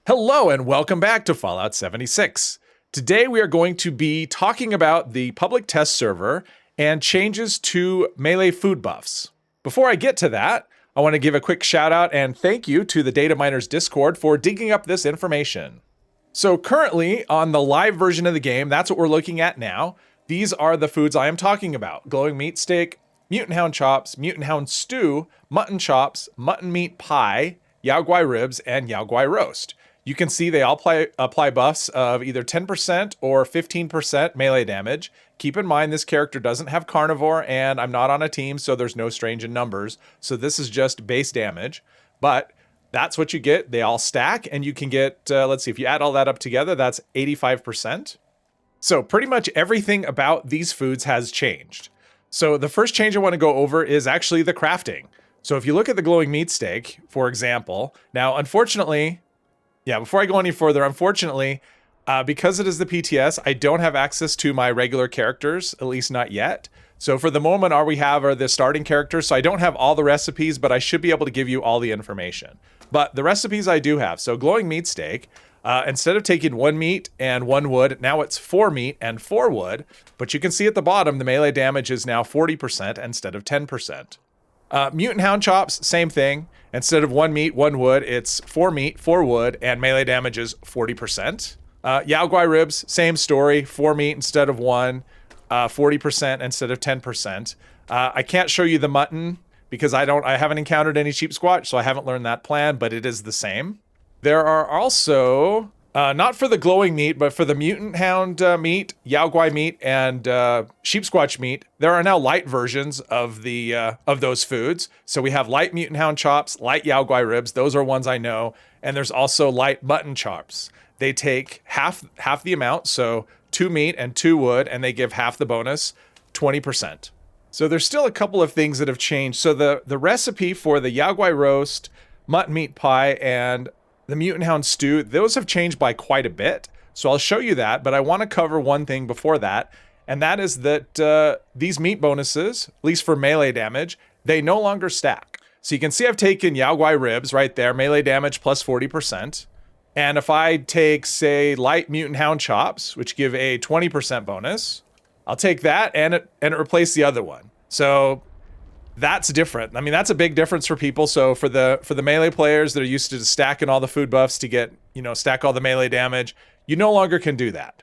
Hello and welcome back to Fallout 76. Today we are going to be talking about the public test server and changes to melee food buffs. Before I get to that, I want to give a quick shout out and thank you to the Data Miners Discord for digging up this information. So currently on the live version of the game, that's what we're looking at now. These are the foods I am talking about: glowing meat steak, mutant hound chops, mutant hound stew, mutton chops, mutton meat pie, yao guai ribs, and yao guai roast. You can see they all apply buffs of either 10% or 15% melee damage. Keep in mind this character doesn't have carnivore and I'm not on a team, so there's no strange in numbers. So this is just base damage, but that's what you get. They all stack and you can get, let's see, if you add all that up together, that's 85%. So pretty much everything about these foods has changed. So the first change I want to go over is actually the crafting. So if you look at the glowing meat steak, for example, now unfortunately, before I go any further, unfortunately, because it is the PTS, I don't have access to my regular characters, at least not yet. So for the moment, all we have are the starting characters. So I don't have all the recipes, but I should be able to give you all the information. But the recipes I do have. So glowing meat steak, instead of taking 1 meat and 1 wood, now it's 4 meat and 4 wood. But you can see at the bottom, the melee damage is now 40% instead of 10%. Mutant hound chops, same thing. Instead of 1 meat, 1 wood, it's 4 meat, 4 wood, and melee damage is 40%. Yao guai ribs, same story, 4 meat instead of 1, 40% instead of 10%. I can't show you the mutton because I haven't encountered any sheep squatch, so I haven't learned that plan, but it is the same. There are also, not for the glowing meat, but for the mutant hound meat, yao guai meat, and sheep squatch meat, there are now light versions of those foods. So we have light mutant hound chops, light yao guai ribs. Those are ones I know. And there's also light mutton chops. They take half the amount, so 2 meat and 2 wood, and they give half the bonus, 20%. So there's still a couple of things that have changed. So the recipe for the yao guai roast, mutton meat pie, and the mutant hound stew, those have changed by quite a bit. So I'll show you that, but I want to cover one thing before that, and that is that these meat bonuses, at least for melee damage, they no longer stack. So you can see I've taken yao guai ribs right there, melee damage plus 40%. And if I take, say, light mutant hound chops, which give a 20% bonus, I'll take that and it replace the other one. So that's different. I mean, that's a big difference for people. So for the melee players that are used to stacking all the food buffs to get, stack all the melee damage, you no longer can do that.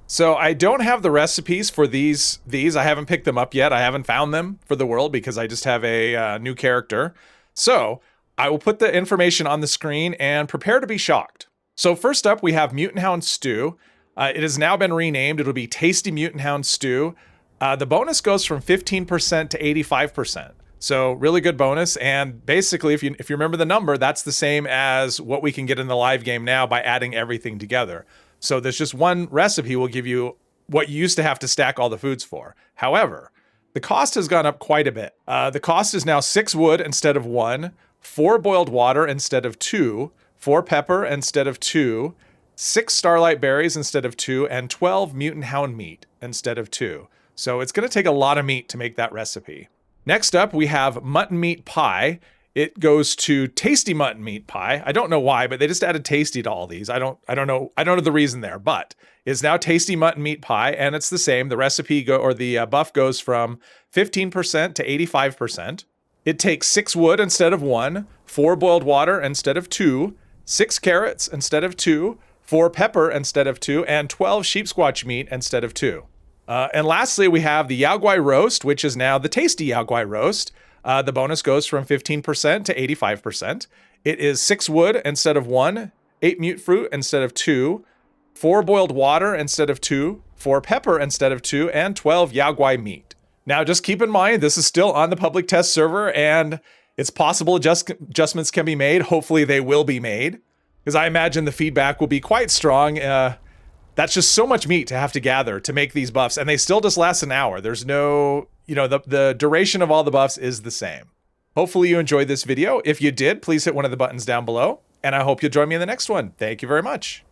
So I don't have the recipes for these. I haven't picked them up yet. I haven't found them for the world because I just have a new character. So I will put the information on the screen and prepare to be shocked. So first up, we have Mutant Hound Stew. It has now been renamed. It'll be Tasty Mutant Hound Stew. The bonus goes from 15% to 85%. So really good bonus. And basically, if you remember the number, that's the same as what we can get in the live game now by adding everything together. So there's just one recipe will give you what you used to have to stack all the foods for. However, the cost has gone up quite a bit. The cost is now 6 wood instead of 1, 4 boiled water instead of 2, 4 pepper instead of 2, 6 starlight berries instead of 2, and 12 mutant hound meat instead of 2. So it's going to take a lot of meat to make that recipe. Next up, we have mutton meat pie. It goes to tasty mutton meat pie. I don't know why, but they just added tasty to all these. I don't know the reason there, but it's now tasty mutton meat pie, and it's the same. The recipe the buff goes from 15% to 85%. It takes 6 wood instead of 1, 4 boiled water instead of 2, 6 carrots instead of 2, 4 pepper instead of 2, and 12 sheep squatch meat instead of 2. And lastly, we have the yao guai roast, which is now the tasty yao guai roast. The bonus goes from 15% to 85%. It is 6 wood instead of 1, 8 mute fruit instead of 2, 4 boiled water instead of 2, 4 pepper instead of 2, and 12 yao guai meat. Now, just keep in mind, this is still on the public test server, and it's possible adjustments can be made. Hopefully they will be made, because I imagine the feedback will be quite strong. That's just so much meat to have to gather to make these buffs, and they still just last an hour. There's no, the duration of all the buffs is the same. Hopefully you enjoyed this video. If you did, please hit one of the buttons down below, and I hope you'll join me in the next one. Thank you very much.